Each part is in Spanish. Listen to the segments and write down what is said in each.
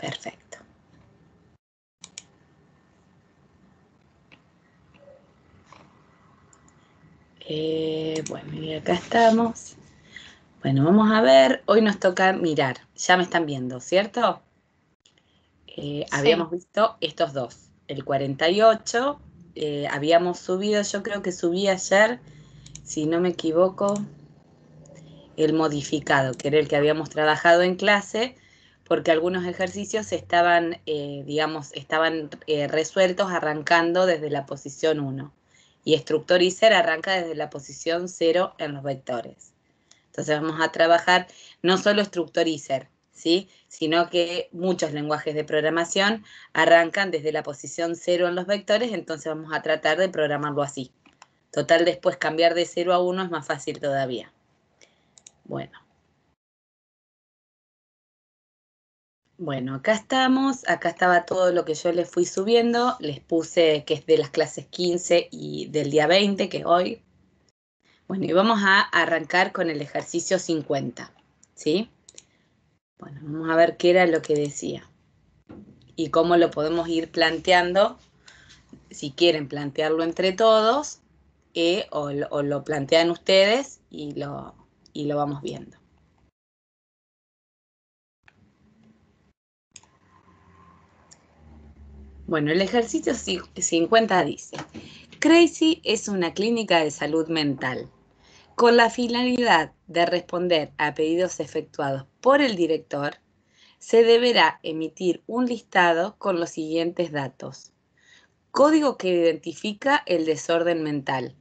Perfecto. Bueno, y acá estamos. Bueno, vamos a ver. Hoy nos toca mirar. Ya me están viendo, ¿cierto? Sí. Habíamos visto estos dos. El 48, habíamos subido, yo creo que subí ayer, si no me equivoco, el modificado, que era el que habíamos trabajado en clase, porque algunos ejercicios estaban, resueltos arrancando desde la posición 1. Y Structurizar arranca desde la posición 0 en los vectores. Entonces vamos a trabajar no solo Structurizar, ¿sí? Sino que muchos lenguajes de programación arrancan desde la posición 0 en los vectores, entonces vamos a tratar de programarlo así. Total, después cambiar de 0 a 1 es más fácil todavía. Bueno. Bueno, acá estamos, acá estaba todo lo que yo les fui subiendo, les puse que es de las clases 15 y del día 20, que es hoy. Bueno, y vamos a arrancar con el ejercicio 50, ¿sí? Bueno, vamos a ver qué era lo que decía y cómo lo podemos ir planteando, si quieren plantearlo entre todos, o lo plantean ustedes y lo vamos viendo. Bueno, el ejercicio 50 dice: Crazy es una clínica de salud mental con la finalidad de responder a pedidos efectuados por el director. Se deberá emitir un listado con los siguientes datos: código que identifica el desorden mental.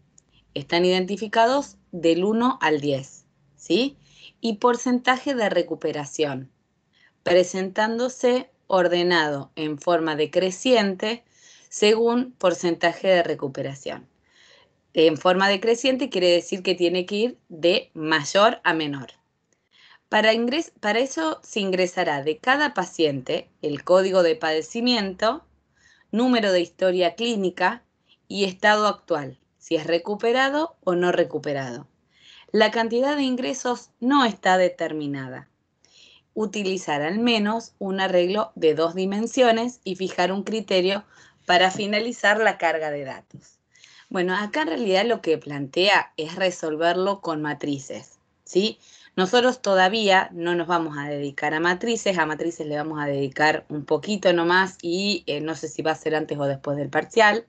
Están identificados del 1 al 10, ¿sí? Y porcentaje de recuperación, presentándose ordenado en forma decreciente según porcentaje de recuperación. En forma decreciente quiere decir que tiene que ir de mayor a menor. Para eso se ingresará de cada paciente el código de padecimiento, número de historia clínica y estado actual, si es recuperado o no recuperado. La cantidad de ingresos no está determinada. Utilizar al menos un arreglo de 2 dimensiones y fijar un criterio para finalizar la carga de datos. Bueno, acá en realidad lo que plantea es resolverlo con matrices, ¿sí? Nosotros todavía no nos vamos a dedicar a matrices le vamos a dedicar un poquito nomás y no sé si va a ser antes o después del parcial,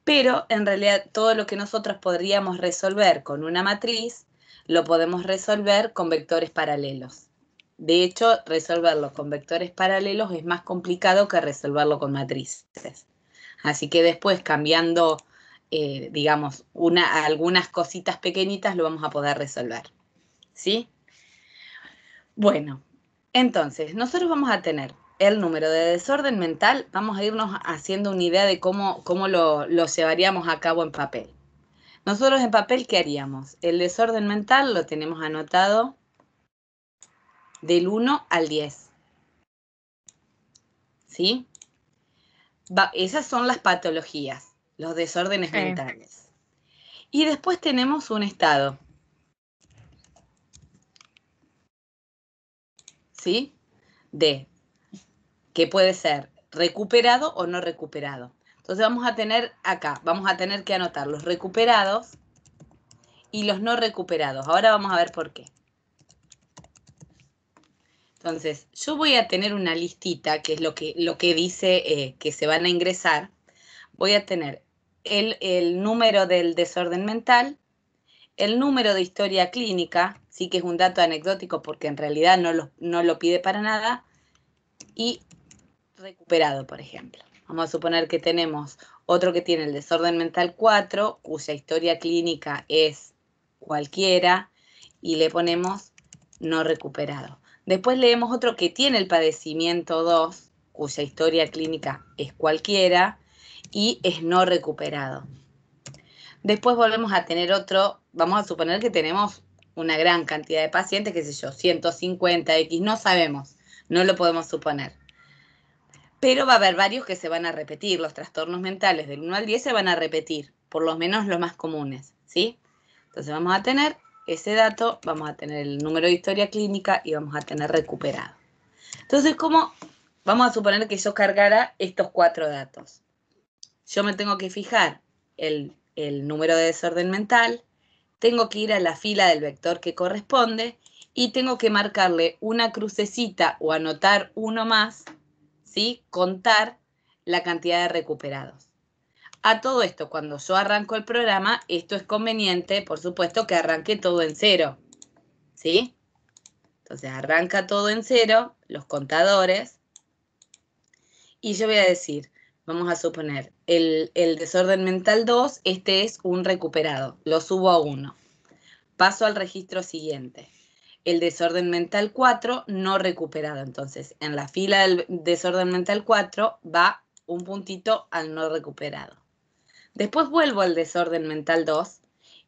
pero en realidad todo lo que nosotros podríamos resolver con una matriz, lo podemos resolver con vectores paralelos. De hecho, resolverlo con vectores paralelos es más complicado que resolverlo con matrices. Así que después, cambiando, algunas cositas pequeñitas, lo vamos a poder resolver, ¿sí? Bueno, entonces, nosotros vamos a tener el número de desorden mental, vamos a irnos haciendo una idea de cómo lo llevaríamos a cabo en papel. Nosotros en papel, ¿qué haríamos? El desorden mental lo tenemos anotado del 1 al 10, ¿sí? Esas son las patologías, los desórdenes mentales. Y después tenemos un estado, ¿sí? Que puede ser recuperado o no recuperado. Entonces vamos a tener que anotar los recuperados y los no recuperados. Ahora vamos a ver por qué. Entonces, yo voy a tener una listita, que es lo que dice que se van a ingresar. Voy a tener el número del desorden mental, el número de historia clínica, sí que es un dato anecdótico porque en realidad no lo pide para nada, y recuperado, por ejemplo. Vamos a suponer que tenemos otro que tiene el desorden mental 4, cuya historia clínica es cualquiera, y le ponemos no recuperado. Después leemos otro que tiene el padecimiento 2, cuya historia clínica es cualquiera y es no recuperado. Después volvemos a tener otro, vamos a suponer que tenemos una gran cantidad de pacientes, qué sé yo, 150X, no sabemos, no lo podemos suponer. Pero va a haber varios que se van a repetir, los trastornos mentales del 1 al 10 se van a repetir, por lo menos los más comunes, ¿sí? Entonces vamos a tener ese dato, vamos a tener el número de historia clínica y vamos a tener recuperado. Entonces, ¿cómo? Vamos a suponer que yo cargara estos 4 datos. Yo me tengo que fijar el número de desorden mental, tengo que ir a la fila del vector que corresponde y tengo que marcarle una crucecita o anotar uno más, ¿sí? Contar la cantidad de recuperados. A todo esto, cuando yo arranco el programa, esto es conveniente, por supuesto, que arranque todo en 0, ¿sí? Entonces arranca todo en 0, los contadores, y yo voy a decir, vamos a suponer, el desorden mental 2, este es un recuperado, lo subo a 1. Paso al registro siguiente. El desorden mental 4 no recuperado. Entonces, en la fila del desorden mental 4 va un puntito al no recuperado. Después vuelvo al desorden mental 2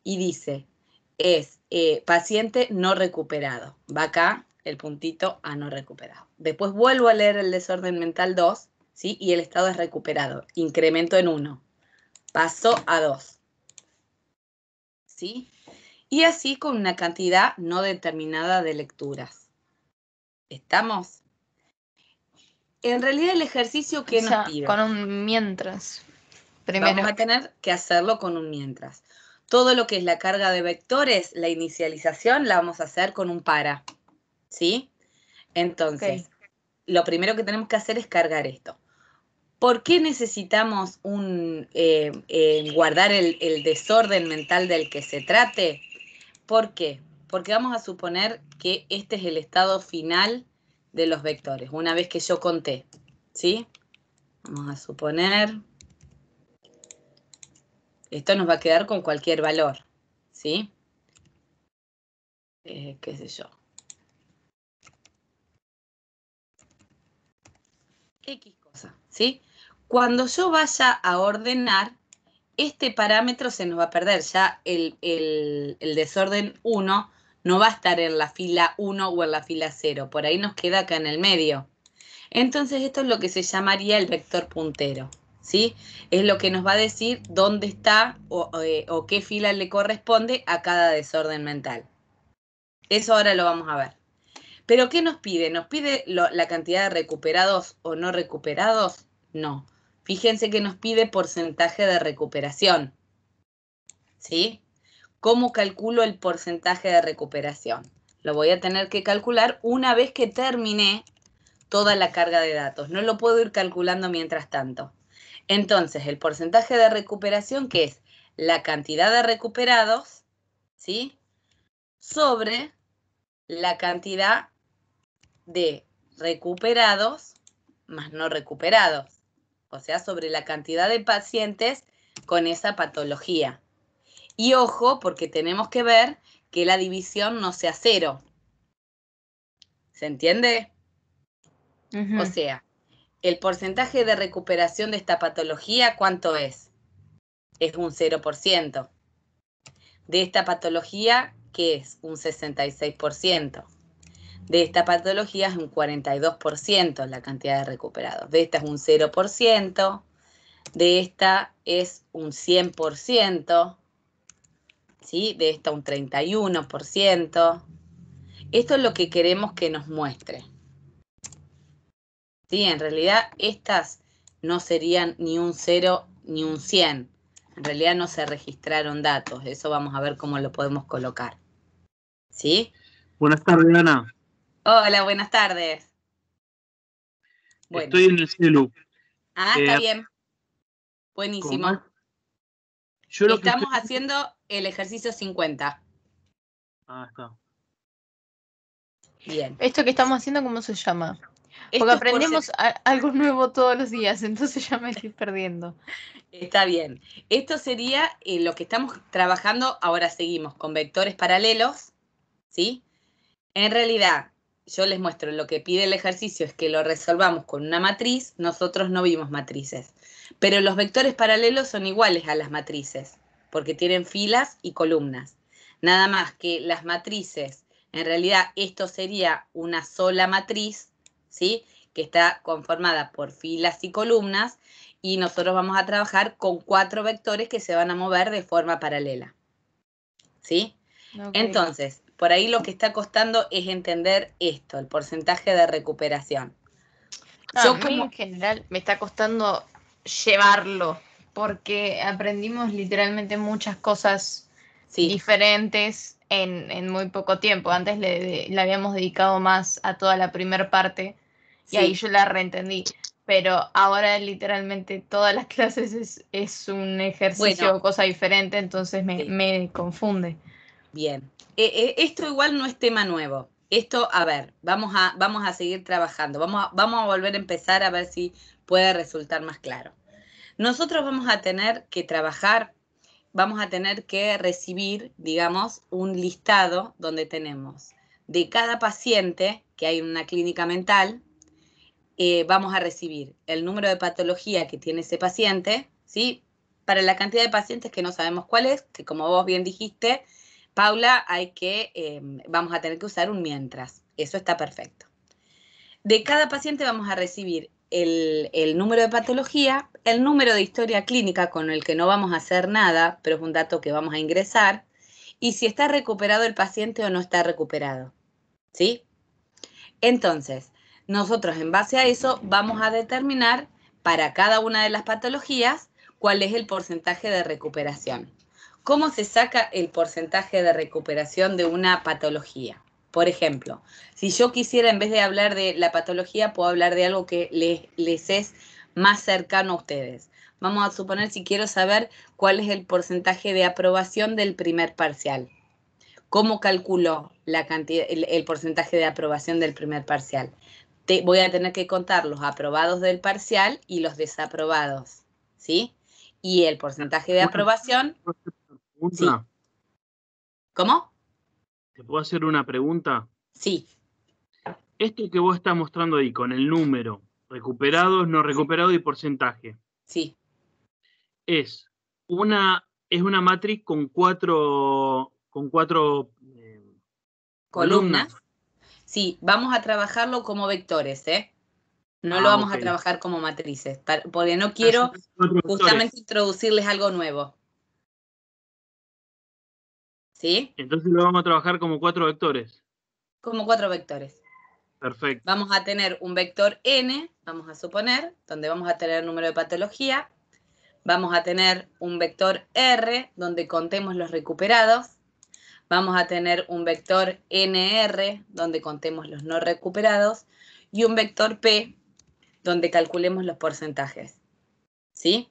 y dice, es paciente no recuperado. Va acá el puntito a no recuperado. Después vuelvo a leer el desorden mental 2, ¿sí? Y el estado es recuperado. Incremento en 1. Paso a 2. ¿Sí? Y así con una cantidad no determinada de lecturas. ¿Estamos? En realidad el ejercicio que nos pide. Con un mientras. Primero. Vamos a tener que hacerlo con un mientras. Todo lo que es la carga de vectores, la inicialización, la vamos a hacer con un para. ¿Sí? Entonces, lo primero que tenemos que hacer es cargar esto. ¿Por qué necesitamos guardar el desorden mental del que se trate? ¿Por qué? Porque vamos a suponer que este es el estado final de los vectores, una vez que yo conté, ¿sí? Vamos a suponer, esto nos va a quedar con cualquier valor, ¿sí? ¿Qué sé yo? X cosa, ¿sí? Cuando yo vaya a ordenar, este parámetro se nos va a perder, ya el desorden 1 no va a estar en la fila 1 o en la fila 0, por ahí nos queda acá en el medio. Entonces esto es lo que se llamaría el vector puntero, ¿sí? Es lo que nos va a decir dónde está o qué fila le corresponde a cada desorden mental. Eso ahora lo vamos a ver. ¿Pero qué nos pide? ¿Nos pide la cantidad de recuperados o no recuperados? No. Fíjense que nos pide porcentaje de recuperación, ¿sí? ¿Cómo calculo el porcentaje de recuperación? Lo voy a tener que calcular una vez que termine toda la carga de datos. No lo puedo ir calculando mientras tanto. Entonces, el porcentaje de recuperación, que es la cantidad de recuperados, ¿sí? Sobre la cantidad de recuperados más no recuperados. O sea, sobre la cantidad de pacientes con esa patología. Y ojo, porque tenemos que ver que la división no sea 0. ¿Se entiende? O sea, el porcentaje de recuperación de esta patología, ¿cuánto es? Es un 0%. De esta patología, ¿qué es? Un 66%. De esta patología es un 42% la cantidad de recuperados. De esta es un 0%. De esta es un 100%. ¿Sí? De esta un 31%. Esto es lo que queremos que nos muestre. ¿Sí? En realidad estas no serían ni un 0 ni un 100. En realidad no se registraron datos. Eso vamos a ver cómo lo podemos colocar. ¿Sí? Buenas tardes, Ana. Hola, buenas tardes. Bueno. Estoy en el celu. Está bien. Buenísimo. Estamos haciendo el ejercicio 50. Está. Bien. ¿Esto que estamos haciendo cómo se llama? Porque aprendemos algo nuevo todos los días, entonces ya me estoy perdiendo. Está bien. Esto sería lo que estamos trabajando, ahora seguimos con vectores paralelos, ¿sí? En realidad, yo les muestro lo que pide el ejercicio es que lo resolvamos con una matriz, nosotros no vimos matrices, pero los vectores paralelos son iguales a las matrices, porque tienen filas y columnas. Nada más que las matrices, en realidad esto sería una sola matriz, ¿sí? Que está conformada por filas y columnas, y nosotros vamos a trabajar con 4 vectores que se van a mover de forma paralela, ¿sí? Okay. Entonces, por ahí lo que está costando es entender esto, el porcentaje de recuperación. A mí en general me está costando llevarlo, porque aprendimos literalmente muchas cosas diferentes en muy poco tiempo. Antes le habíamos dedicado más a toda la primera parte y ahí yo la reentendí. Pero ahora literalmente todas las clases es un ejercicio o cosa diferente, entonces me confunde. Bien. Esto igual no es tema nuevo. Esto, a ver, vamos a seguir trabajando. Vamos a volver a empezar a ver si puede resultar más claro. Nosotros vamos a tener que trabajar, vamos a tener que recibir, digamos, un listado donde tenemos de cada paciente que hay en una clínica mental, vamos a recibir el número de patología que tiene ese paciente, ¿sí? Para la cantidad de pacientes que no sabemos cuál es, que como vos bien dijiste, Paula, vamos a tener que usar un mientras. Eso está perfecto. De cada paciente vamos a recibir el número de patología, el número de historia clínica con el que no vamos a hacer nada, pero es un dato que vamos a ingresar, y si está recuperado el paciente o no está recuperado, ¿sí? Entonces, nosotros en base a eso vamos a determinar para cada una de las patologías cuál es el porcentaje de recuperación. ¿Cómo se saca el porcentaje de recuperación de una patología? Por ejemplo, si yo quisiera, en vez de hablar de la patología, puedo hablar de algo que les es más cercano a ustedes. Vamos a suponer si quiero saber cuál es el porcentaje de aprobación del primer parcial. ¿Cómo calculo la cantidad, el porcentaje de aprobación del primer parcial? Voy a tener que contar los aprobados del parcial y los desaprobados, ¿sí? Y el porcentaje de aprobación... Sí. ¿Cómo? ¿Te puedo hacer una pregunta? Sí. Esto que vos estás mostrando ahí con el número, recuperados, no recuperados y porcentaje. Sí. Es una matriz con cuatro columnas. Sí, vamos a trabajarlo como vectores, ¿eh? No lo vamos a trabajar como matrices, porque no quiero justamente introducirles algo nuevo. ¿Sí? Entonces lo vamos a trabajar como 4 vectores. Como 4 vectores. Perfecto. Vamos a tener un vector n, vamos a suponer, donde vamos a tener el número de patología. Vamos a tener un vector r, donde contemos los recuperados. Vamos a tener un vector nr, donde contemos los no recuperados. Y un vector p, donde calculemos los porcentajes. ¿Sí?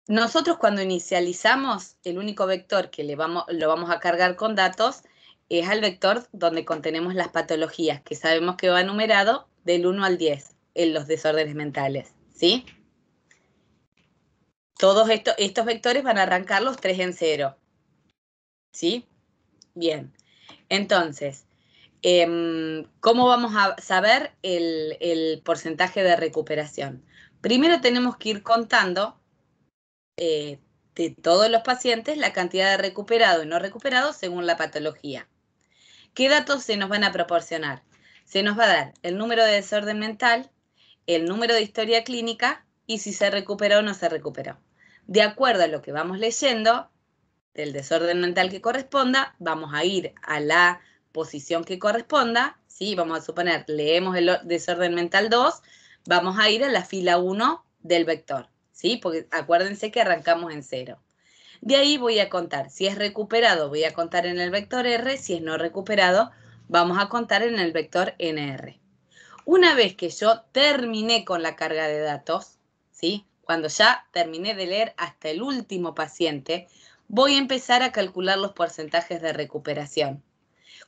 Nosotros cuando inicializamos, el único vector que lo vamos a cargar con datos es al vector donde contenemos las patologías, que sabemos que va numerado del 1 al 10 en los desórdenes mentales, ¿sí? Todos estos vectores van a arrancar los 3 en 0, ¿sí? Bien, entonces, ¿cómo vamos a saber el porcentaje de recuperación? Primero tenemos que ir contando de todos los pacientes la cantidad de recuperados y no recuperados según la patología. ¿Qué datos se nos van a proporcionar? Se nos va a dar el número de desorden mental, el número de historia clínica y si se recuperó o no se recuperó. De acuerdo a lo que vamos leyendo del desorden mental que corresponda, vamos a ir a la posición que corresponda, ¿sí? Vamos a suponer, leemos el desorden mental 2, vamos a ir a la fila 1 del vector, ¿sí? Porque acuérdense que arrancamos en 0. De ahí voy a contar, si es recuperado voy a contar en el vector R, si es no recuperado vamos a contar en el vector NR. Una vez que yo terminé con la carga de datos, ¿sí? Cuando ya terminé de leer hasta el último paciente, voy a empezar a calcular los porcentajes de recuperación.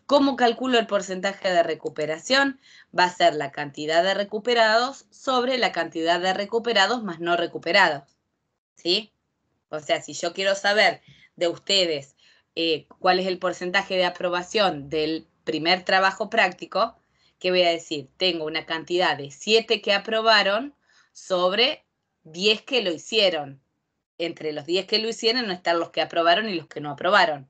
¿Cómo calculo el porcentaje de recuperación? Va a ser la cantidad de recuperados sobre la cantidad de recuperados más no recuperados, ¿sí? O sea, si yo quiero saber de ustedes cuál es el porcentaje de aprobación del primer trabajo práctico, ¿qué voy a decir? Tengo una cantidad de 7 que aprobaron sobre 10 que lo hicieron. Entre los 10 que lo hicieron no están los que aprobaron y los que no aprobaron.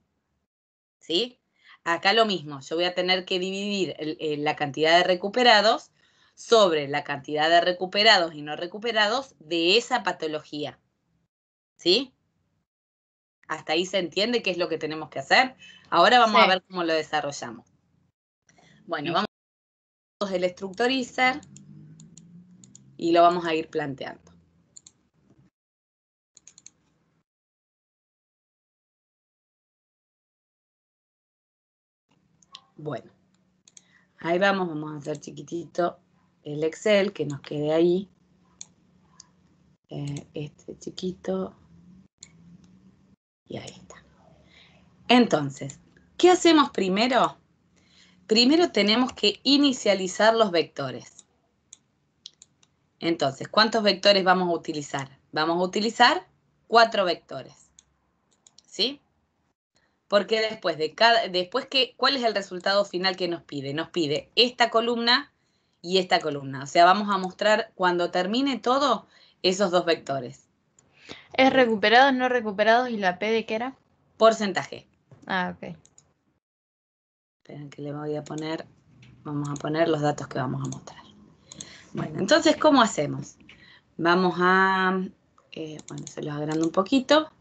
¿Sí? Acá lo mismo, yo voy a tener que dividir la cantidad de recuperados sobre la cantidad de recuperados y no recuperados de esa patología. ¿Sí? ¿Hasta ahí se entiende qué es lo que tenemos que hacer? Ahora vamos a ver cómo lo desarrollamos. Bueno, vamos a el Structurizr y lo vamos a ir planteando. Bueno, ahí vamos a hacer chiquitito el Excel, que nos quede ahí. Este chiquito. Y ahí está. Entonces, ¿qué hacemos primero? Primero tenemos que inicializar los vectores. Entonces, ¿cuántos vectores vamos a utilizar? Vamos a utilizar 4 vectores. ¿Sí? Porque ¿cuál es el resultado final que nos pide? Nos pide esta columna y esta columna. O sea, vamos a mostrar cuando termine todo esos 2 vectores. ¿Es recuperados, no recuperados y la P de qué era? Porcentaje. Ah, ok. Esperen que le voy a poner, vamos a poner los datos que vamos a mostrar. Bueno, entonces, ¿cómo hacemos? Vamos a, bueno, se los agrando un poquito.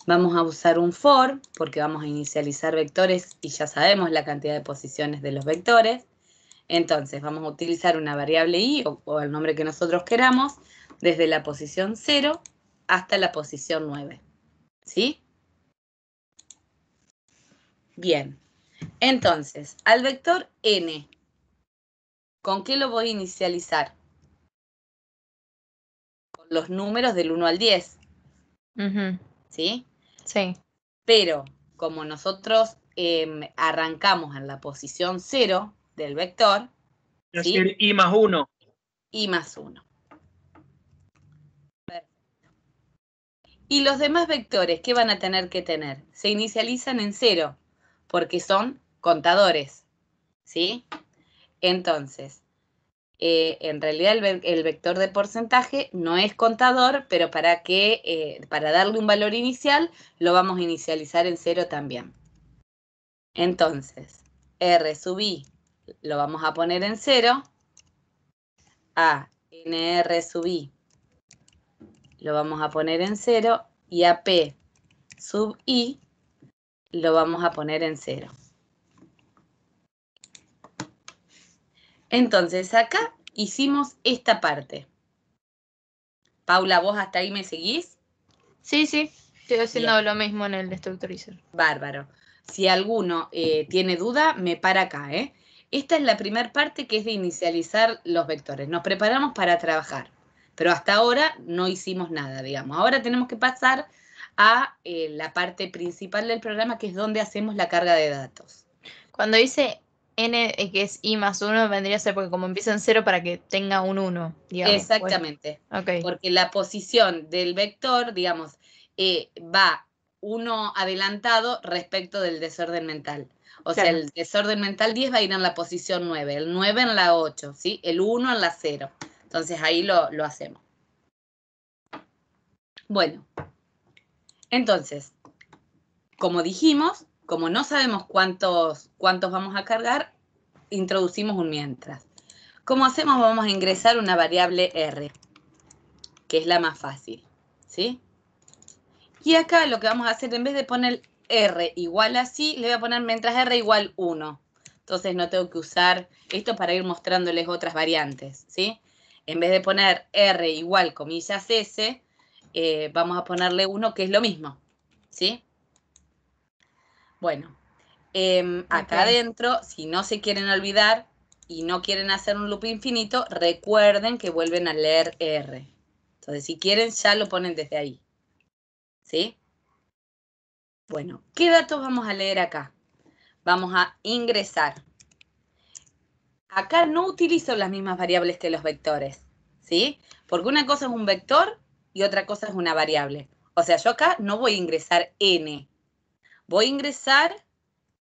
Vamos a usar un for, porque vamos a inicializar vectores y ya sabemos la cantidad de posiciones de los vectores. Entonces, vamos a utilizar una variable i, o el nombre que nosotros queramos, desde la posición 0 hasta la posición 9. ¿Sí? Bien. Entonces, al vector n, ¿con qué lo voy a inicializar? Con los números del 1 al 10. ¿Sí? Sí. Pero, como nosotros arrancamos en la posición 0 del vector, es ¿sí? decir, i más 1. I más 1. Perfecto. Y los demás vectores, ¿qué van a tener que tener? Se inicializan en 0, porque son contadores, ¿sí? Entonces, en realidad el vector de porcentaje no es contador, pero para darle un valor inicial, lo vamos a inicializar en 0 también. Entonces, R sub I lo vamos a poner en 0, a NR sub I lo vamos a poner en 0 y a P sub I lo vamos a poner en 0. Entonces, acá hicimos esta parte. Paula, ¿vos hasta ahí me seguís? Sí, sí, estoy haciendo lo mismo en el Structurizr. Bárbaro. Si alguno tiene duda, me para acá, ¿eh? Esta es la primera parte, que es de inicializar los vectores. Nos preparamos para trabajar, pero hasta ahora no hicimos nada, digamos. Ahora tenemos que pasar a la parte principal del programa, que es donde hacemos la carga de datos. Cuando dice n, que es i más 1, vendría a ser porque como empieza en 0 para que tenga un 1, digamos. Exactamente. Pues, okay. Porque la posición del vector, digamos, va uno adelantado respecto del desorden mental. O sea, el desorden mental 10 va a ir en la posición 9, el 9 en la 8, ¿sí? El 1 en la 0. Entonces ahí lo hacemos. Bueno, entonces, como dijimos, como no sabemos cuántos vamos a cargar, introducimos un mientras. ¿Cómo hacemos? Vamos a ingresar una variable R, que es la más fácil, ¿sí? Y acá lo que vamos a hacer, en vez de poner R igual así, le voy a poner mientras R igual 1. Entonces no tengo que usar esto para ir mostrándoles otras variantes, ¿sí? En vez de poner R igual comillas S, vamos a ponerle 1, que es lo mismo, ¿sí? Bueno, acá adentro, si no se quieren olvidar y no quieren hacer un loop infinito, recuerden que vuelven a leer R. Entonces, si quieren, ya lo ponen desde ahí, ¿sí? Bueno, ¿qué datos vamos a leer acá? Vamos a ingresar. Acá no utilizo las mismas variables que los vectores, ¿sí? Porque una cosa es un vector y otra cosa es una variable. O sea, yo acá no voy a ingresar n. Voy a ingresar,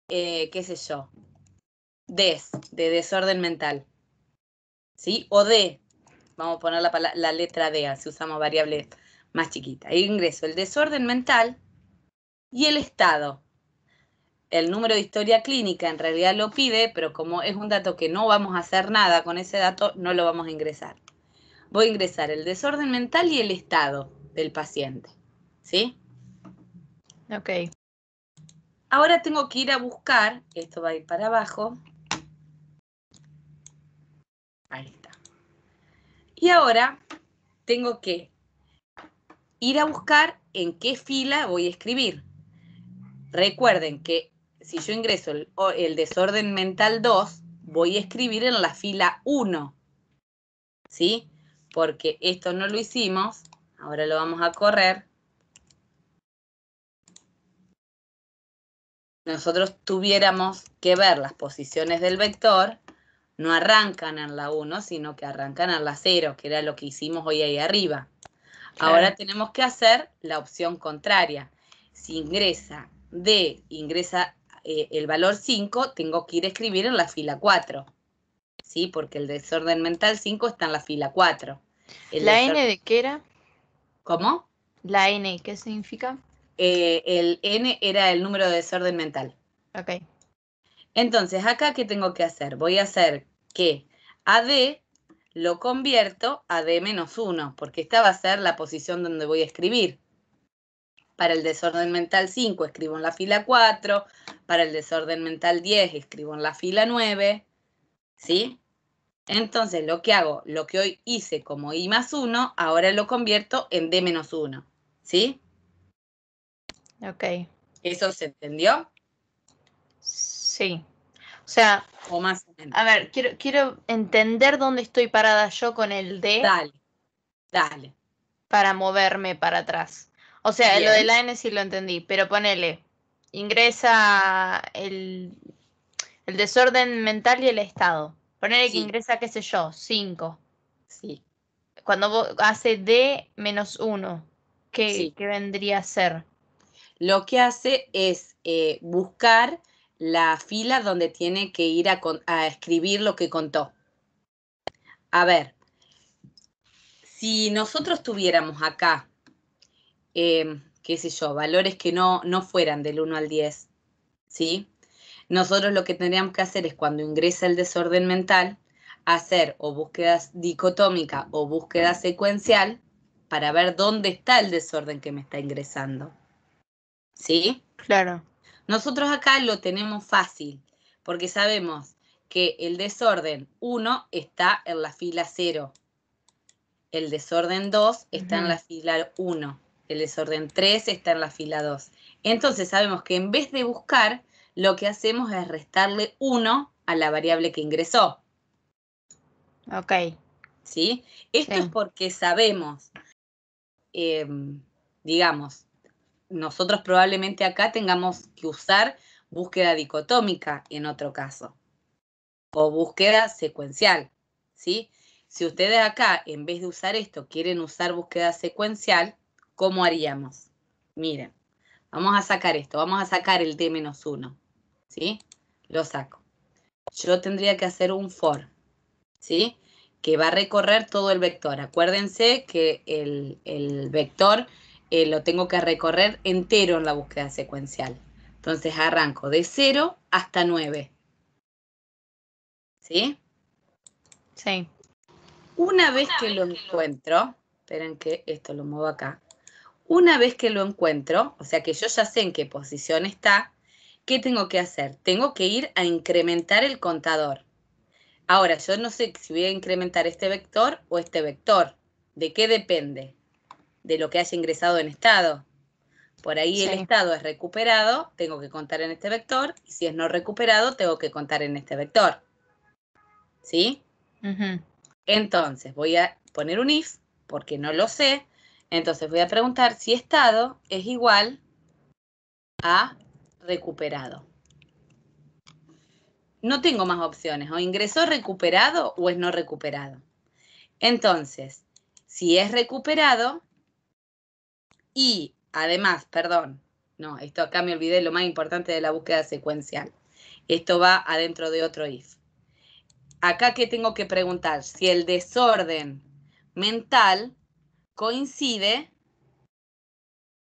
qué sé yo, des, de desorden mental, ¿sí? O d, vamos a poner la letra d, así usamos variables más chiquitas. Ahí ingreso el desorden mental y el estado. El número de historia clínica en realidad lo pide, pero como es un dato que no vamos a hacer nada con ese dato, no lo vamos a ingresar. Voy a ingresar el desorden mental y el estado del paciente, ¿sí? Ok. Ahora tengo que ir a buscar, esto va a ir para abajo. Ahí está. Y ahora tengo que ir a buscar en qué fila voy a escribir. Recuerden que si yo ingreso el desorden mental 2, voy a escribir en la fila 1. ¿Sí? Porque esto no lo hicimos. Ahora lo vamos a correr. Nosotros tuviéramos que ver las posiciones del vector, no arrancan en la 1, sino que arrancan en la 0, que era lo que hicimos hoy ahí arriba. Claro. Ahora tenemos que hacer la opción contraria. Si ingresa D, ingresa el valor 5, tengo que ir a escribir en la fila 4. ¿Sí? Porque el desorden mental 5 está en la fila 4. ¿La N de qué era? ¿Cómo? ¿La N qué significa? El N era el número de desorden mental. Ok. Entonces, acá, ¿qué tengo que hacer? Voy a hacer que a D lo convierto a D-1, porque esta va a ser la posición donde voy a escribir. Para el desorden mental 5 escribo en la fila 4, para el desorden mental 10 escribo en la fila 9, ¿sí? Entonces, lo que hago, lo que hoy hice como I más 1, ahora lo convierto en D-1, ¿sí? Ok. ¿Eso se entendió? Sí. O sea, o más o menos. A ver, quiero entender dónde estoy parada yo con el D. Dale. Para moverme para atrás. O sea, Bien. Lo de la N sí lo entendí, pero ponele, ingresa el desorden mental y el estado. Ponele que ingresa, qué sé yo, 5. Sí. Cuando hace D-1, ¿qué vendría a ser? Lo que hace es buscar la fila donde tiene que ir a escribir lo que contó. A ver, si nosotros tuviéramos acá, qué sé yo, valores que no fueran del 1 al 10, ¿sí? Nosotros lo que tendríamos que hacer es cuando ingresa el desorden mental, hacer o búsqueda dicotómica o búsqueda secuencial para ver dónde está el desorden que me está ingresando. ¿Sí? Claro. Nosotros acá lo tenemos fácil, porque sabemos que el desorden 1 está en la fila 0, el desorden 2 está en la fila 1, el desorden 3 está en la fila 2. Entonces sabemos que en vez de buscar, lo que hacemos es restarle 1 a la variable que ingresó. Ok. ¿Sí? Esto es porque sabemos, digamos, nosotros probablemente acá tengamos que usar búsqueda dicotómica en otro caso, o búsqueda secuencial, ¿sí? Si ustedes acá, en vez de usar esto, quieren usar búsqueda secuencial, ¿cómo haríamos? Miren, vamos a sacar esto, vamos a sacar el D-1, ¿sí? Lo saco. Yo tendría que hacer un for, ¿sí? Que va a recorrer todo el vector. Acuérdense que el vector lo tengo que recorrer entero en la búsqueda secuencial. Entonces arranco de 0 hasta 9. ¿Sí? Sí. Una vez que lo encuentro, esperen que esto lo muevo acá. Una vez que lo encuentro, o sea que yo ya sé en qué posición está, ¿qué tengo que hacer? Tengo que ir a incrementar el contador. Ahora, yo no sé si voy a incrementar este vector o este vector. ¿De qué depende? De lo que haya ingresado en estado. Por ahí el estado es recuperado, tengo que contar en este vector, y si es no recuperado, tengo que contar en este vector. ¿Sí? Entonces, voy a poner un if, porque no lo sé. Entonces voy a preguntar si estado es igual a recuperado. No tengo más opciones, o ingresó recuperado o es no recuperado. Entonces, si es recuperado y además, perdón, no, esto acá me olvidé lo más importante de la búsqueda secuencial. Esto va adentro de otro if. Acá que tengo que preguntar si el desorden mental coincide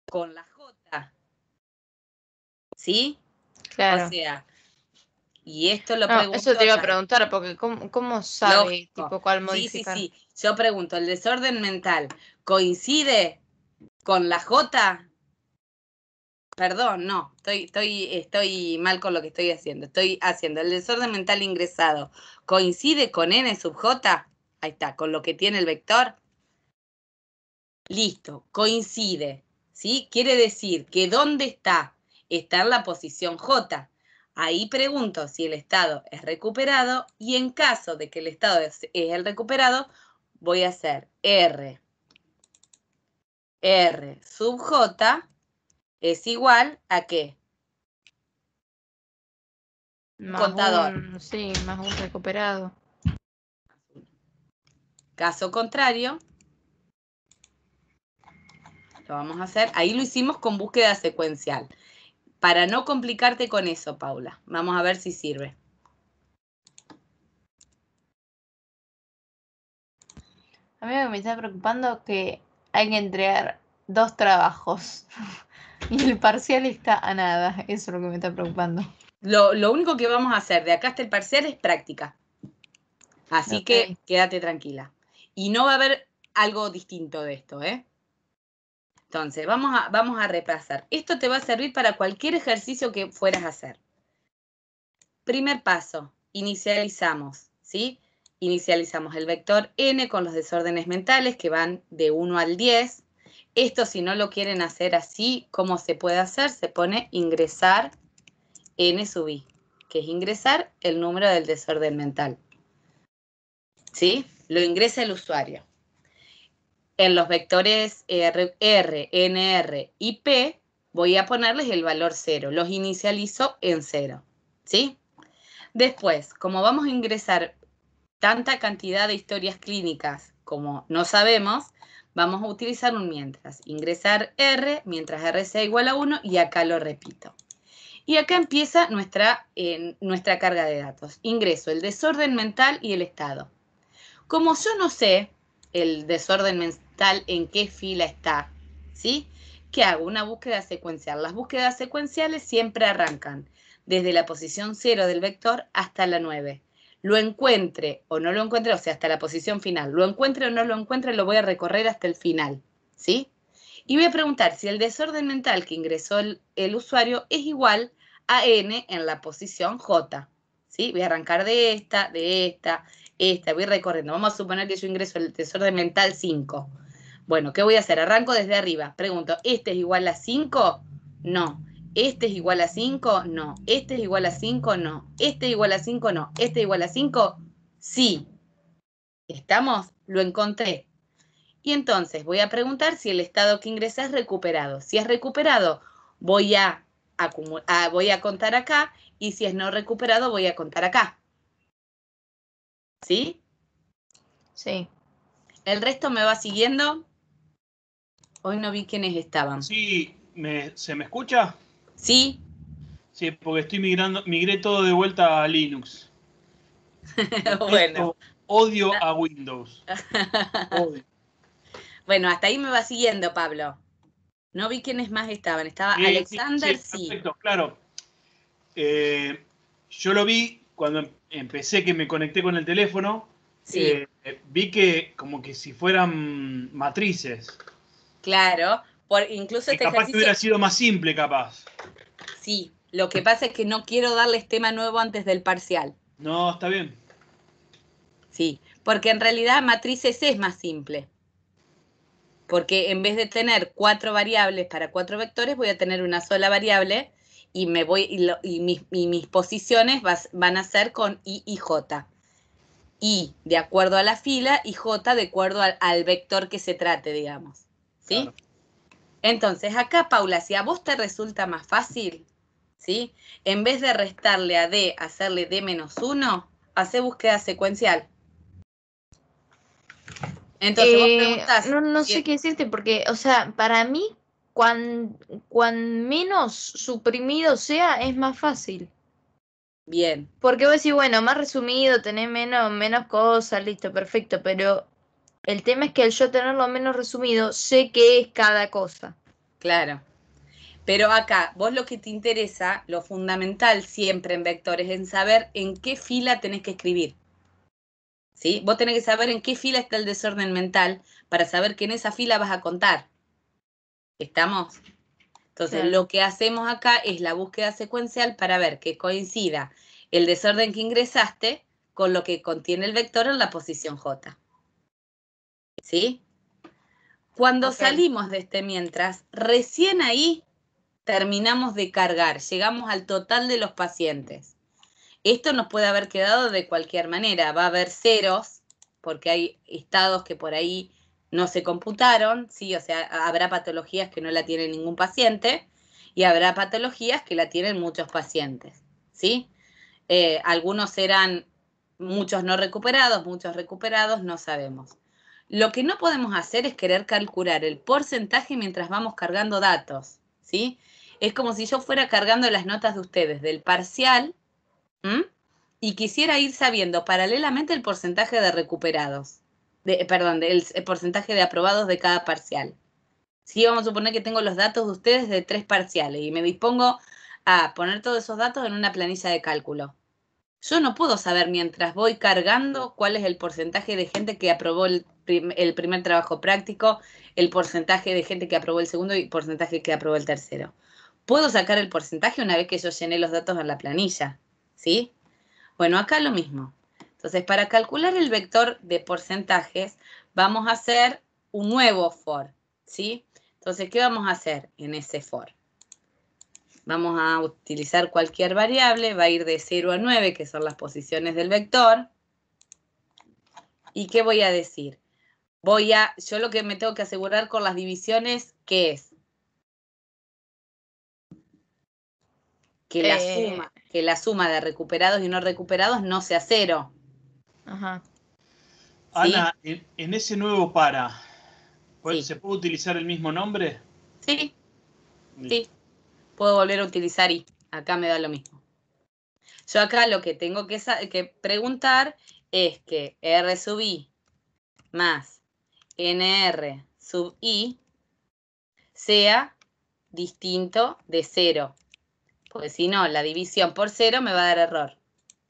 con la J. ¿Sí? Claro. O sea, y esto lo pregunto. Eso te iba a preguntar, porque ¿cómo sabe tipo cuál modificar? Sí. Yo pregunto, ¿el desorden mental coincide con la J? Perdón, no, estoy mal con lo que estoy haciendo. Estoy haciendo el desorden mental ingresado. ¿Coincide con n sub j? Ahí está, con lo que tiene el vector. Listo, coincide, ¿sí? Quiere decir que ¿dónde está? Está en la posición j. Ahí pregunto si el estado es recuperado y en caso de que el estado es el recuperado, voy a hacer R sub j es igual a ¿qué? Más Contador. Sí, más un recuperado. Caso contrario, lo vamos a hacer, ahí lo hicimos con búsqueda secuencial. Para no complicarte con eso, Paula, vamos a ver si sirve. A mí me está preocupando que hay que entregar 2 trabajos y el parcial está a nada. Eso es lo que me está preocupando. Lo único que vamos a hacer de acá hasta el parcial es práctica. Así que quédate tranquila. Y no va a haber algo distinto de esto, ¿eh? Entonces, vamos a repasar. Esto te va a servir para cualquier ejercicio que fueras a hacer. Primer paso, inicializamos, ¿sí? Inicializamos el vector n con los desórdenes mentales que van de 1 al 10. Esto, si no lo quieren hacer así, ¿cómo se puede hacer? Se pone ingresar n sub i, que es ingresar el número del desorden mental. ¿Sí? Lo ingresa el usuario. En los vectores R, NR y P voy a ponerles el valor 0. Los inicializo en 0. ¿Sí? Después, como vamos a ingresar tanta cantidad de historias clínicas como no sabemos, vamos a utilizar un mientras. Ingresar R mientras R sea igual a 1 y acá lo repito. Y acá empieza nuestra carga de datos. Ingreso el desorden mental y el estado. Como yo no sé el desorden mental en qué fila está, ¿sí? ¿Qué hago? Una búsqueda secuencial. Las búsquedas secuenciales siempre arrancan desde la posición 0 del vector hasta la 9. Lo encuentre o no lo encuentre, o sea, hasta la posición final. Lo encuentre o no lo encuentre, lo voy a recorrer hasta el final, ¿sí? Y voy a preguntar si el desorden mental que ingresó el usuario es igual a n en la posición j, ¿sí? Voy a arrancar de esta, voy recorriendo. Vamos a suponer que yo ingreso el desorden mental 5. Bueno, ¿qué voy a hacer? Arranco desde arriba. Pregunto, ¿este es igual a 5? No. ¿Este es igual a 5? No. ¿Este es igual a 5? No. ¿Este es igual a 5? No. ¿Este es igual a 5? Sí. ¿Estamos? Lo encontré. Y entonces voy a preguntar si el estado que ingresa es recuperado. Si es recuperado, voy a contar acá, y si es no recuperado, voy a contar acá. ¿Sí? Sí. ¿El resto me va siguiendo? Hoy no vi quiénes estaban. Sí, ¿se me escucha? ¿Sí? Sí, porque migré todo de vuelta a Linux. Bueno. Odio a Windows. Odio. Bueno, hasta ahí me va siguiendo, Pablo. No vi quiénes más estaban. Estaba Alexander, sí. Perfecto, claro. Yo lo vi cuando empecé, que me conecté con el teléfono. Sí. Vi que como que si fueran matrices. Claro, incluso este capaz ejercicio... que hubiera sido más simple, capaz. Sí, lo que pasa es que no quiero darles tema nuevo antes del parcial. No, está bien. Sí, porque en realidad matrices es más simple. Porque en vez de tener 4 variables para 4 vectores, voy a tener una sola variable y mis posiciones van a ser con I y J. I de acuerdo a la fila y J de acuerdo al vector que se trate, digamos. ¿Sí? Claro. Entonces, acá, Paula, si a vos te resulta más fácil, ¿sí? En vez de restarle a D, hacerle D menos 1, hace búsqueda secuencial. Entonces, vos preguntás... No sé qué decirte, porque, o sea, para mí, cuan menos suprimido sea, es más fácil. Bien. Porque vos decís, bueno, más resumido, tenés menos cosas, listo, perfecto, pero el tema es que al yo tenerlo menos resumido, sé qué es cada cosa. Claro. Pero acá, vos lo que te interesa, lo fundamental siempre en vectores, es saber en qué fila tenés que escribir. ¿Sí? Vos tenés que saber en qué fila está el desorden mental para saber que en esa fila vas a contar. ¿Estamos? Entonces, lo que hacemos acá es la búsqueda secuencial para ver que coincida el desorden que ingresaste con lo que contiene el vector en la posición J. ¿Sí? Cuando salimos de este mientras, recién ahí terminamos de cargar, llegamos al total de los pacientes. Esto nos puede haber quedado de cualquier manera, va a haber ceros, porque hay estados que por ahí no se computaron, ¿sí? O sea, habrá patologías que no la tiene ningún paciente y habrá patologías que la tienen muchos pacientes, ¿sí? Algunos serán muchos no recuperados, muchos recuperados, no sabemos. Lo que no podemos hacer es querer calcular el porcentaje mientras vamos cargando datos, ¿sí? Es como si yo fuera cargando las notas de ustedes del parcial, y quisiera ir sabiendo paralelamente el porcentaje de recuperados, el porcentaje de aprobados de cada parcial. Sí, vamos a suponer que tengo los datos de ustedes de 3 parciales y me dispongo a poner todos esos datos en una planilla de cálculo. Yo no puedo saber mientras voy cargando cuál es el porcentaje de gente que aprobó el primer trabajo práctico, el porcentaje de gente que aprobó el segundo y el porcentaje que aprobó el tercero. Puedo sacar el porcentaje una vez que yo llené los datos en la planilla, ¿sí? Bueno, acá lo mismo. Entonces, para calcular el vector de porcentajes, vamos a hacer un nuevo for, ¿sí? Entonces, ¿qué vamos a hacer en ese for? Vamos a utilizar cualquier variable, va a ir de 0 a 9, que son las posiciones del vector. ¿Y qué voy a decir? Yo lo que me tengo que asegurar con las divisiones, ¿qué es? Que la suma de recuperados y no recuperados no sea 0. Ajá. ¿Sí? Ana, en ese nuevo para, sí. ¿se puede utilizar el mismo nombre? Sí, sí. Puedo volver a utilizar y acá me da lo mismo. Yo acá lo que tengo que preguntar es que R sub I más NR sub I sea distinto de 0. Porque si no, la división por 0 me va a dar error.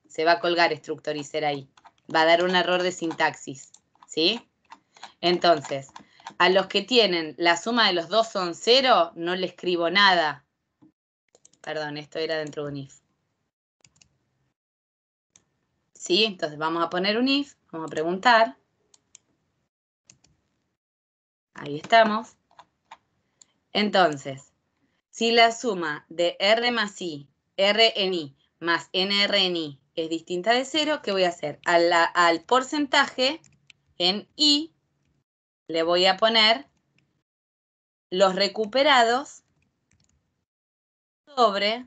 Se va a colgar structorizer ahí. Va a dar un error de sintaxis. ¿Sí? Entonces, a los que tienen la suma de los dos son 0, no le escribo nada. Perdón, esto era dentro de un if. ¿Sí? Entonces vamos a poner un if, vamos a preguntar. Ahí estamos. Entonces, si la suma de R más I, R en I, más NR en I es distinta de 0, ¿qué voy a hacer? Al porcentaje en I le voy a poner los recuperados sobre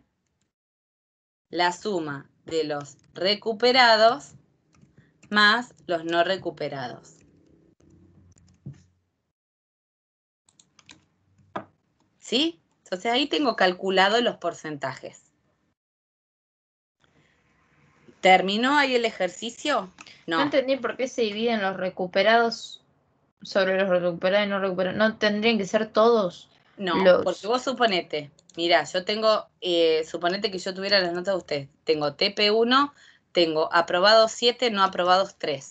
la suma de los recuperados más los no recuperados. ¿Sí? Entonces ahí tengo calculado los porcentajes. ¿Terminó ahí el ejercicio? No entendí por qué se dividen los recuperados sobre los recuperados y no recuperados. ¿No tendrían que ser todos? No, porque vos suponete, mirá, yo tengo, suponete que yo tuviera las notas de ustedes. Tengo TP1, tengo aprobados 7, no aprobados 3.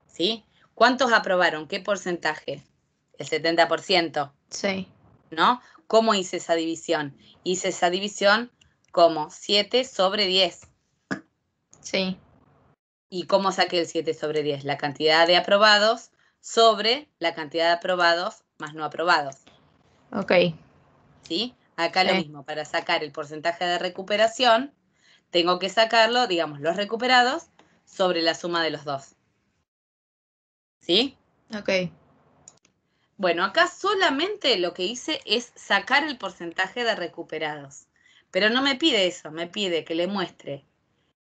¿Sí? ¿Cuántos aprobaron? ¿Qué porcentaje? El 70%. Sí. ¿No? ¿Cómo hice esa división? Hice esa división como 7 sobre 10. Sí. ¿Y cómo saqué el 7 sobre 10? La cantidad de aprobados sobre la cantidad de aprobados más no aprobados. Ok. ¿Sí? Acá lo mismo, para sacar el porcentaje de recuperación, tengo que sacarlo, digamos, los recuperados sobre la suma de los dos. ¿Sí? Ok. Bueno, acá solamente lo que hice es sacar el porcentaje de recuperados. Pero no me pide eso, me pide que le muestre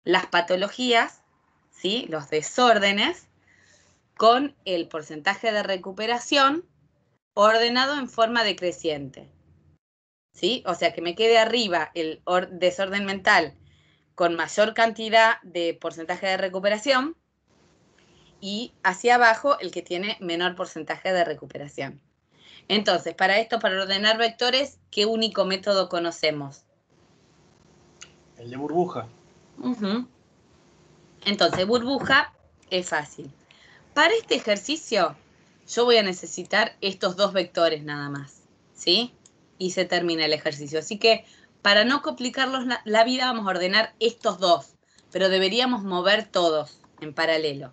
las patologías, ¿sí? Los desórdenes, con el porcentaje de recuperación ordenado en forma decreciente. ¿Sí? O sea, que me quede arriba el desorden mental con mayor cantidad de porcentaje de recuperación y hacia abajo el que tiene menor porcentaje de recuperación. Entonces, para esto, para ordenar vectores, ¿qué único método conocemos? El de burbuja. Entonces, burbuja es fácil. Para este ejercicio, yo voy a necesitar estos dos vectores nada más, ¿sí? y se termina el ejercicio. Así que para no complicarlos la vida vamos a ordenar estos dos, pero deberíamos mover todos en paralelo.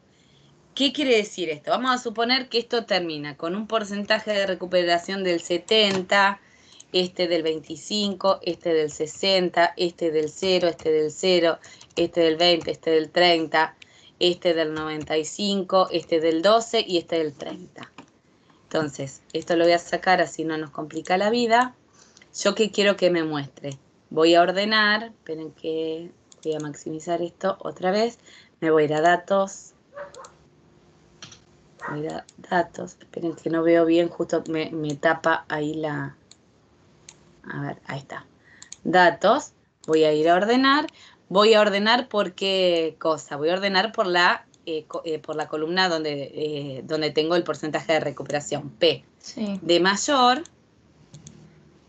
¿Qué quiere decir esto? Vamos a suponer que esto termina con un porcentaje de recuperación del 70, este del 25, este del 60, este del 0, este del 0, este del 20, este del 30, este del 95, este del 12 y este del 30. Entonces, esto lo voy a sacar así no nos complica la vida. ¿Yo qué quiero que me muestre? Voy a ordenar, esperen que voy a maximizar esto otra vez. Me voy a ir a datos. Voy a datos, esperen que no veo bien, justo me tapa ahí la... A ver, ahí está. Datos, voy a ir a ordenar. Voy a ordenar por qué cosa. Voy a ordenar por la columna donde tengo el porcentaje de recuperación. P. Sí. De mayor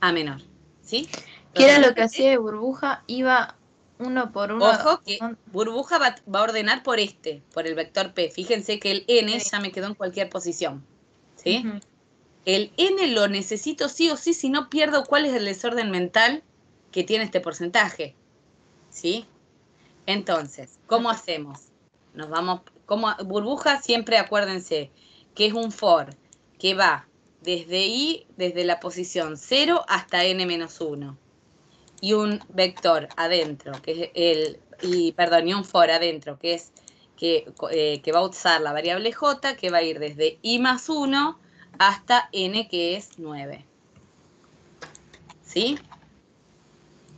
a menor. ¿Sí? ¿Qué era lo que hacía de burbuja? Iba uno por uno. Ojo que burbuja va a ordenar por el vector P. Fíjense que el N ya me quedó en cualquier posición. ¿Sí? El N lo necesito sí o sí, si no pierdo cuál es el desorden mental que tiene este porcentaje. ¿Sí? Entonces, ¿cómo hacemos? Nos vamos, como burbuja siempre acuérdense que es un for que va desde la posición 0 hasta n-1. Y un vector adentro, que es y un for adentro, que es que va a usar la variable j, que va a ir desde i+1 hasta n, que es 9. ¿Sí?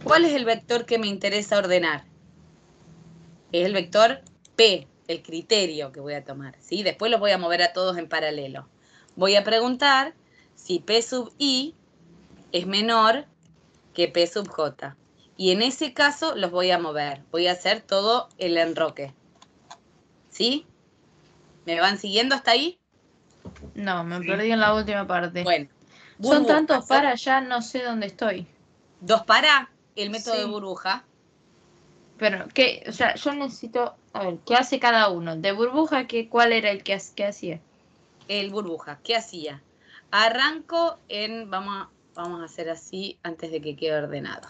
¿Cuál es el vector que me interesa ordenar? Es el vector P, el criterio que voy a tomar. ¿Sí? Después los voy a mover a todos en paralelo. Voy a preguntar si P sub i es menor que P sub j. Y en ese caso los voy a mover. Voy a hacer todo el enroque. ¿Sí? ¿Me van siguiendo hasta ahí? No, me perdí en la última parte. Bueno. Son tantos para, ya no sé dónde estoy. ¿Dos para? El método de burbuja. Pero, ¿qué? O sea, yo necesito... A ver, ¿qué hace cada uno? De burbuja, ¿cuál era el que hacía? El burbuja, ¿qué hacía? Arranco en... Vamos a hacer así antes de que quede ordenado.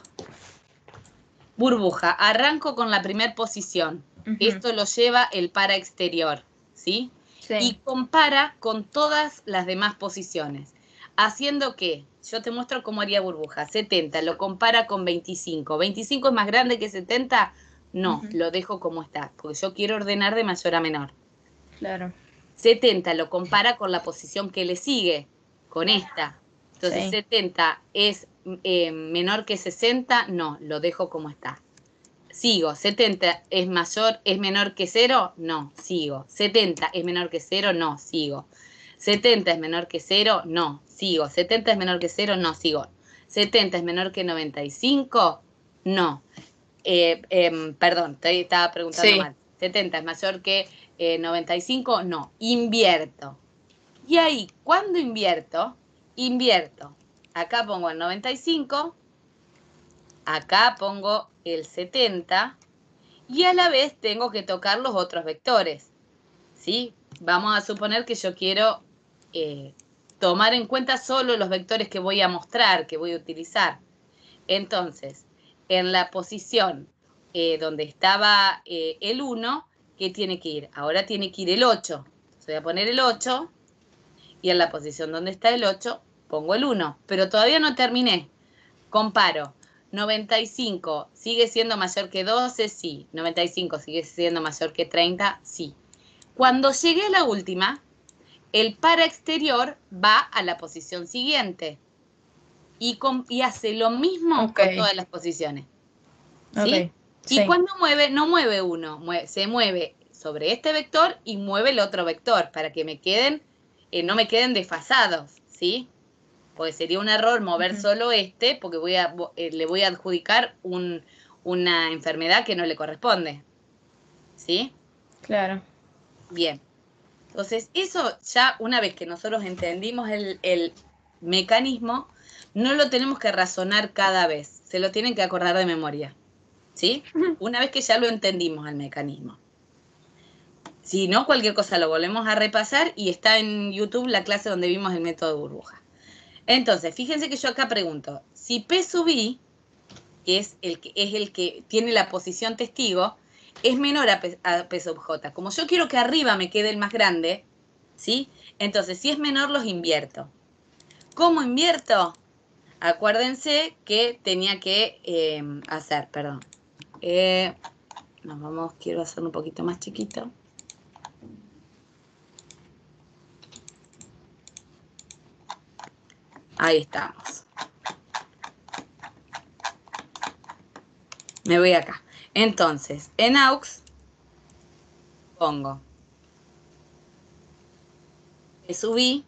Burbuja, arranco con la primera posición. Esto lo lleva el para exterior, ¿sí? Sí. Y compara con todas las demás posiciones. Haciendo que, yo te muestro cómo haría burbuja. 70 lo compara con 25. ¿25 es más grande que 70? No, lo dejo como está, porque yo quiero ordenar de mayor a menor. Claro. 70 lo compara con la posición que le sigue, con esta. Entonces, sí. 70 es menor que 60, no, lo dejo como está. Sigo. 70 es menor que 0, no, sigo. 70 es menor que 0, no, sigo. 70 es menor que 0, no, sigo. 70 es menor que 0, no, sigo. 70 es menor que 95, no. Perdón, estaba preguntando mal. 70 es mayor que 95, no. Invierto. Y ahí, ¿cuándo invierto? Invierto. Acá pongo el 95, acá pongo el 70 y a la vez tengo que tocar los otros vectores. ¿Sí? Vamos a suponer que yo quiero tomar en cuenta solo los vectores que voy a mostrar, que voy a utilizar. Entonces, en la posición donde estaba el 1, ¿qué tiene que ir? Ahora tiene que ir el 8. Entonces voy a poner el 8 y en la posición donde está el 8 pongo el 1. Pero todavía no terminé. Comparo. 95 sigue siendo mayor que 12, sí. 95 sigue siendo mayor que 30, sí. Cuando llegué a la última, el para exterior va a la posición siguiente. Y hace lo mismo con todas las posiciones. ¿Sí? Y cuando mueve, no mueve uno, se mueve sobre este vector y mueve el otro vector para que me queden, no me queden desfasados, ¿sí? Porque sería un error mover solo este, porque le voy a adjudicar una enfermedad que no le corresponde. ¿Sí? Claro. Bien. Entonces, eso ya una vez que nosotros entendimos el mecanismo, no lo tenemos que razonar cada vez, se lo tienen que acordar de memoria. ¿Sí? Una vez que ya lo entendimos al mecanismo. Si no, cualquier cosa lo volvemos a repasar y está en YouTube la clase donde vimos el método de burbuja. Entonces, fíjense que yo acá pregunto, si P sub I, que es el que tiene la posición testigo, es menor a P sub J. Como yo quiero que arriba me quede el más grande, ¿sí? Entonces, si es menor, los invierto. ¿Cómo invierto? Acuérdense que tenía que hacer, perdón. Quiero hacerlo un poquito más chiquito. Ahí estamos. Me voy acá. Entonces, en AUX pongo P sub I.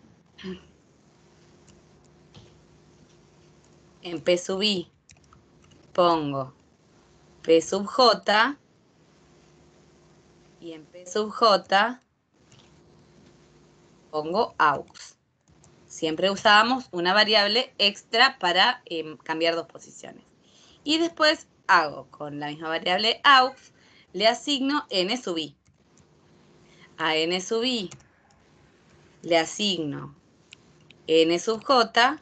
En P sub I pongo P sub J. Y en P sub J pongo AUX. Siempre usábamos una variable extra para cambiar dos posiciones. Y después hago con la misma variable AUX, le asigno N sub I. A N sub I le asigno N sub J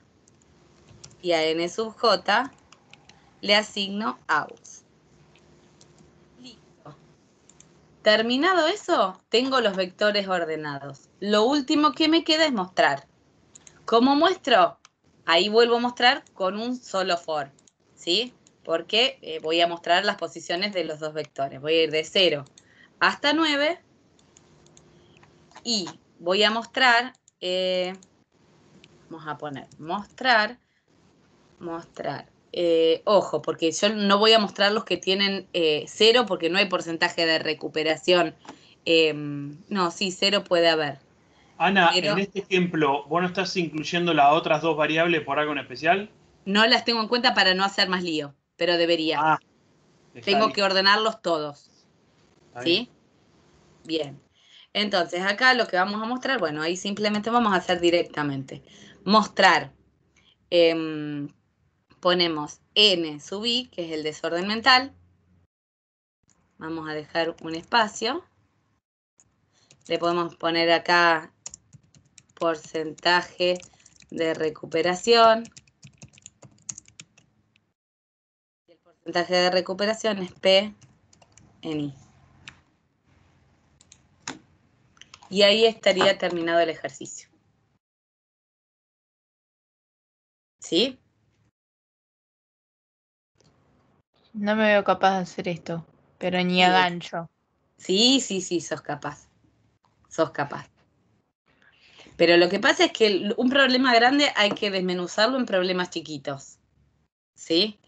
y a N sub J le asigno AUX. Listo. Terminado eso, tengo los vectores ordenados. Lo último que me queda es mostrar. ¿Cómo muestro? Ahí vuelvo a mostrar con un solo for, ¿sí? Porque voy a mostrar las posiciones de los dos vectores. Voy a ir de 0 hasta 9 y voy a mostrar, vamos a poner mostrar, ojo, porque yo no voy a mostrar los que tienen 0 porque no hay porcentaje de recuperación. No, sí, 0 puede haber. Ana, en este ejemplo, ¿vos no estás incluyendo las otras dos variables por algo en especial? No las tengo en cuenta para no hacer más lío, pero debería. Tengo que ordenarlos todos. ¿Sí? Bien. Entonces, acá lo que vamos a mostrar, bueno, ahí simplemente vamos a hacer directamente. Mostrar. Ponemos N sub I, que es el desorden mental. Vamos a dejar un espacio. Le podemos poner acá porcentaje de recuperación. El porcentaje de recuperación es P en I. Y ahí estaría terminado el ejercicio. ¿Sí? No me veo capaz de hacer esto, pero ni a gancho. Sí, sos capaz. Sos capaz. Pero lo que pasa es que un problema grande hay que desmenuzarlo en problemas chiquitos. ¿Sí?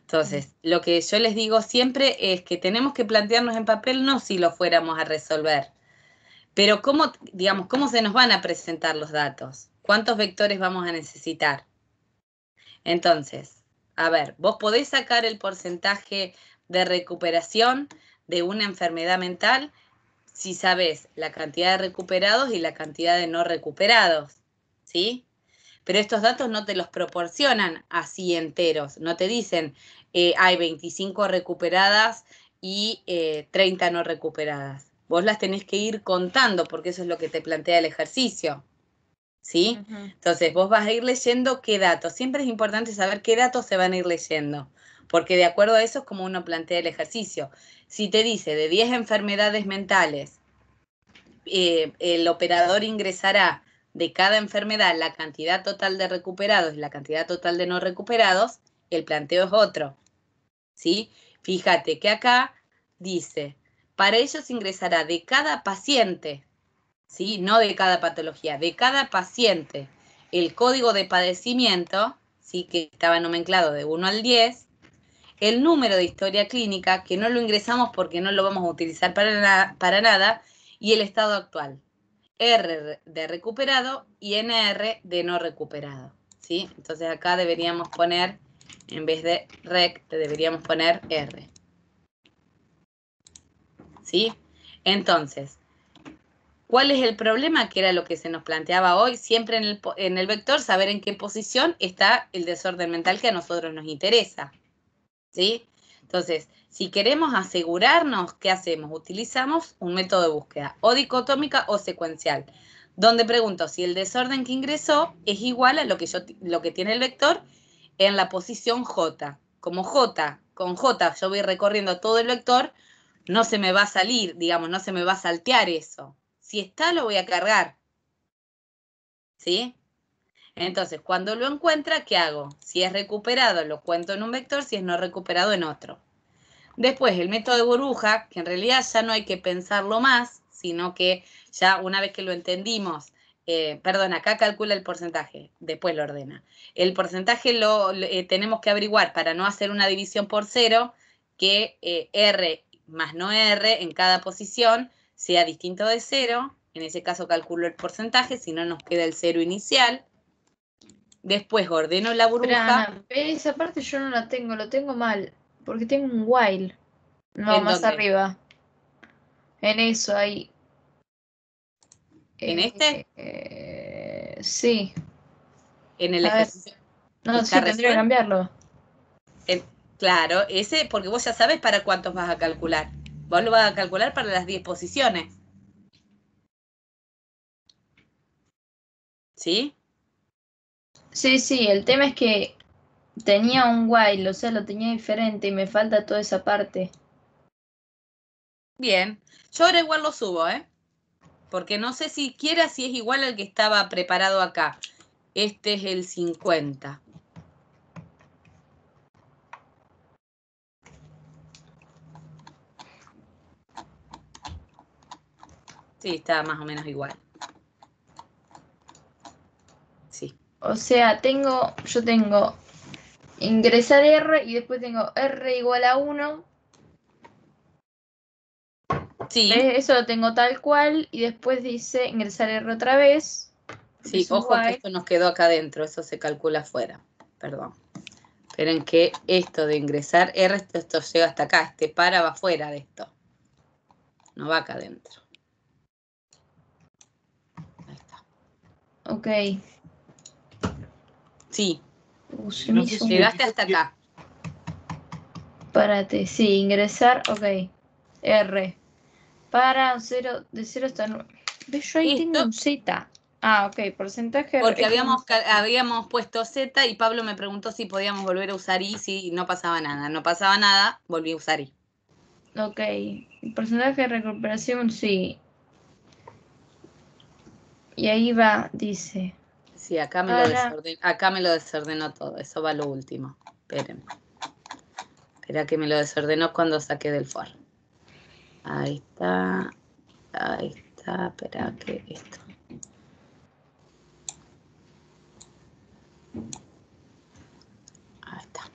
Entonces, lo que yo les digo siempre es que tenemos que plantearnos en papel no si lo fuéramos a resolver, pero cómo se nos van a presentar los datos, cuántos vectores vamos a necesitar. Entonces, a ver, vos podés sacar el porcentaje de recuperación de una enfermedad mental si sabés la cantidad de recuperados y la cantidad de no recuperados, ¿sí? Pero estos datos no te los proporcionan así enteros, no te dicen hay 25 recuperadas y 30 no recuperadas. Vos las tenés que ir contando porque eso es lo que te plantea el ejercicio, ¿sí? Entonces vos vas a ir leyendo qué datos. Siempre es importante saber qué datos se van a ir leyendo, porque de acuerdo a eso es como uno plantea el ejercicio. Si te dice de 10 enfermedades mentales, el operador ingresará de cada enfermedad la cantidad total de recuperados y la cantidad total de no recuperados, el planteo es otro, ¿sí? Fíjate que acá dice, para ellos ingresará de cada paciente, ¿sí? No de cada patología, de cada paciente, el código de padecimiento, ¿sí? Que estaba nomenclado de 1 al 10, el número de historia clínica, que no lo ingresamos porque no lo vamos a utilizar para nada, y el estado actual. R de recuperado y NR de no recuperado, ¿sí? Entonces acá deberíamos poner, en vez de rec, deberíamos poner R, ¿sí? Entonces, ¿cuál es el problema? Que era lo que se nos planteaba hoy, siempre en el vector, saber en qué posición está el desorden mental que a nosotros nos interesa, ¿sí? Entonces, si queremos asegurarnos, ¿qué hacemos? Utilizamos un método de búsqueda, o dicotómica o secuencial, donde pregunto si el desorden que ingresó es igual a lo que tiene el vector en la posición J. Como con J yo voy recorriendo todo el vector, no se me va a salir, digamos, no se me va a saltear eso. Si está, lo voy a cargar. ¿Sí? Entonces, cuando lo encuentra, ¿qué hago? Si es recuperado, lo cuento en un vector, si es no recuperado, en otro. Después, el método de burbuja, que en realidad ya no hay que pensarlo más, sino que ya una vez que lo entendimos, acá calcula el porcentaje, después lo ordena. El porcentaje tenemos que averiguar para no hacer una división por cero, que R más no R en cada posición sea distinto de cero. En ese caso calculo el porcentaje, si no nos queda el cero inicial. Después ordeno la burbuja. Pero Ana, esa parte yo no la tengo, lo tengo mal, porque tengo un while. No, más dónde? arriba. En eso, ahí. ¿En este? Sí. En el A ver. ejercicio. No, sí, tendría que cambiarlo. Claro, ese, porque vos ya sabés para cuántos vas a calcular. Vos lo vas a calcular para las 10 posiciones. ¿Sí? Sí, el tema es que tenía un while, o sea, lo tenía diferente y me falta toda esa parte. Bien. Yo ahora igual lo subo, ¿eh? Porque no sé siquiera si es igual al que estaba preparado acá. Este es el 50. Sí, está más o menos igual. Sí. O sea, yo tengo ingresar R y después tengo R igual a 1. Sí. Eso lo tengo tal cual y después dice ingresar R otra vez. Sí, ojo que esto nos quedó acá adentro, eso se calcula afuera. Perdón. Esperen que esto de ingresar R, esto llega hasta acá, este para va afuera de esto. No va acá adentro. Ahí está. Ok. Sí. No sé si llegaste hasta acá. Párate, sí, ingresar, ok. R. Para 0, de 0 hasta 9. ¿Ves? Yo ahí tengo un Z. Ah, ok, porcentaje. Porque habíamos puesto Z y Pablo me preguntó si podíamos volver a usar I, si no pasaba nada. No pasaba nada, volví a usar I. Ok, porcentaje de recuperación, sí. Y ahí va, dice. Sí, acá me lo desordenó todo. Eso va lo último. Esperen. Espera que me lo desordenó cuando saqué del for. Ahí está. Ahí está. Espera que esto. Ahí está.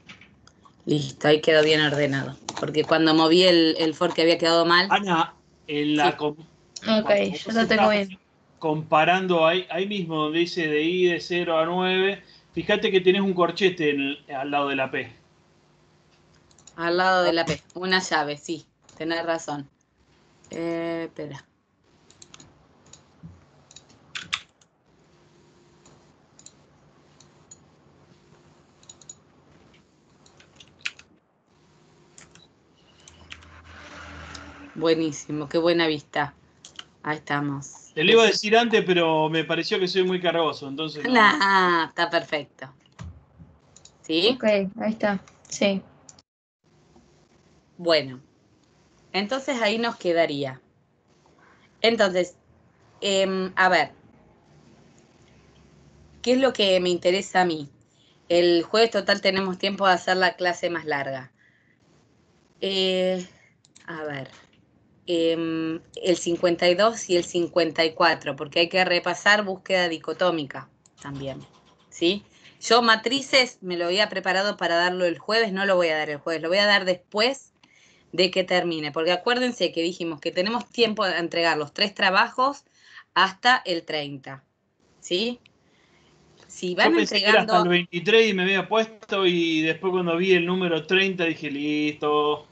Listo, ahí quedó bien ordenado. Porque cuando moví el for que había quedado mal. Ana, en la Ok, yo lo tengo bien. Comparando ahí mismo donde dice de I de 0 a 9, fíjate que tenés un corchete al lado de la P. Al lado de la P. Una llave, sí. Tenés razón. Espera. Buenísimo, qué buena vista. Ahí estamos. Te lo iba a decir antes, pero me pareció que soy muy cargoso, entonces no. Nah, está perfecto. ¿Sí? Ok, ahí está, sí. Bueno, entonces ahí nos quedaría. Entonces, a ver, ¿qué es lo que me interesa a mí? El jueves total tenemos tiempo de hacer la clase más larga. A ver, el 52 y el 54, porque hay que repasar búsqueda dicotómica también, ¿sí? Yo matrices me lo había preparado para darlo el jueves, no lo voy a dar el jueves, lo voy a dar después de que termine, porque acuérdense que dijimos que tenemos tiempo de entregar los 3 trabajos hasta el 30, ¿sí? Si van Yo pensé que era hasta el entregando... 23 y me había puesto y después cuando vi el número 30 dije, listo.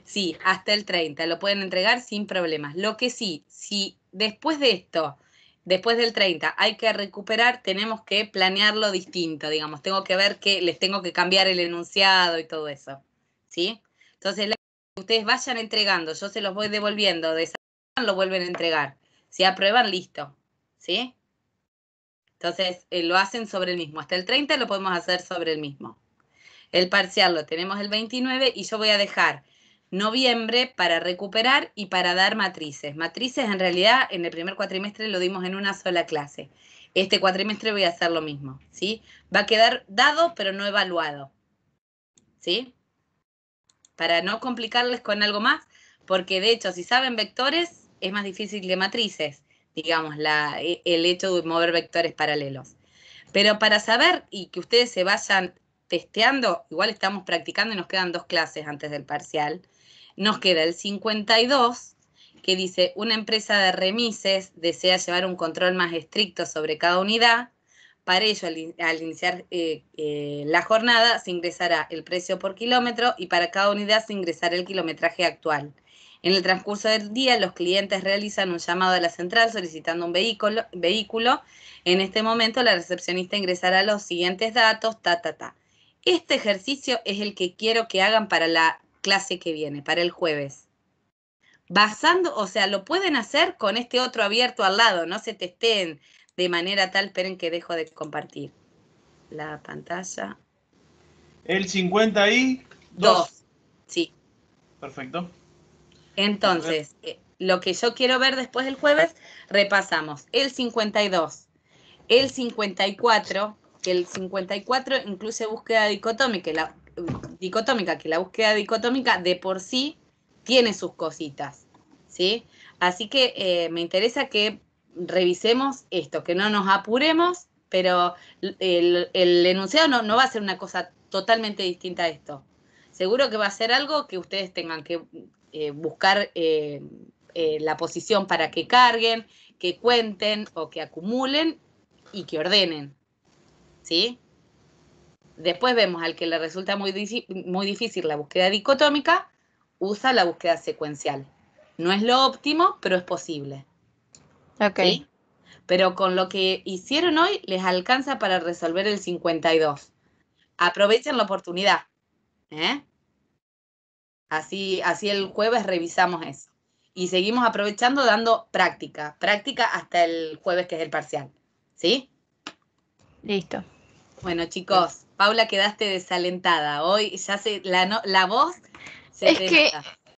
Sí, hasta el 30, lo pueden entregar sin problemas. Lo que sí, si después de esto, después del 30, hay que recuperar, tenemos que planearlo distinto, digamos. Tengo que ver que les tengo que cambiar el enunciado y todo eso, ¿sí? Entonces, ustedes vayan entregando, yo se los voy devolviendo, de esa manera lo vuelven a entregar. Si aprueban, listo, ¿sí? Entonces, lo hacen sobre el mismo. Hasta el 30 lo podemos hacer sobre el mismo. El parcial lo tenemos el 29 y yo voy a dejar noviembre para recuperar y para dar matrices. Matrices, en realidad, en el primer cuatrimestre lo dimos en una sola clase. Este cuatrimestre voy a hacer lo mismo, ¿sí? Va a quedar dado, pero no evaluado, ¿sí? Para no complicarles con algo más, porque de hecho, si saben vectores, es más difícil que matrices, digamos, el hecho de mover vectores paralelos. Pero para saber y que ustedes se vayan testeando, igual estamos practicando y nos quedan 2 clases antes del parcial, nos queda el 52, que dice, una empresa de remises desea llevar un control más estricto sobre cada unidad. Para ello, al iniciar la jornada, se ingresará el precio por kilómetro y para cada unidad se ingresará el kilometraje actual. En el transcurso del día, los clientes realizan un llamado a la central solicitando un vehículo. En este momento, la recepcionista ingresará los siguientes datos, Este ejercicio es el que quiero que hagan para la clase que viene, para el jueves. O sea, lo pueden hacer con este otro abierto al lado, no se testeen de manera tal, esperen que dejo de compartir la pantalla. El 52. Sí. Perfecto. Entonces, lo que yo quiero ver después del jueves, repasamos el 52, el 54, que el 54 incluye búsqueda dicotómica, que la búsqueda dicotómica de por sí tiene sus cositas, ¿sí? Así que me interesa que revisemos esto, que no nos apuremos, pero el enunciado no va a ser una cosa totalmente distinta a esto. Seguro que va a ser algo que ustedes tengan que buscar la posición para que carguen, que cuenten o que acumulen y que ordenen, ¿sí? Después vemos al que le resulta muy difícil la búsqueda dicotómica, usa la búsqueda secuencial. No es lo óptimo, pero es posible. Ok. ¿Sí? Pero con lo que hicieron hoy, les alcanza para resolver el 52. Aprovechen la oportunidad, ¿eh? Así el jueves revisamos eso. Y seguimos aprovechando dando práctica hasta el jueves que es el parcial, ¿sí? Listo. Bueno, chicos, Paula, quedaste desalentada. Hoy ya la voz se es te que nota.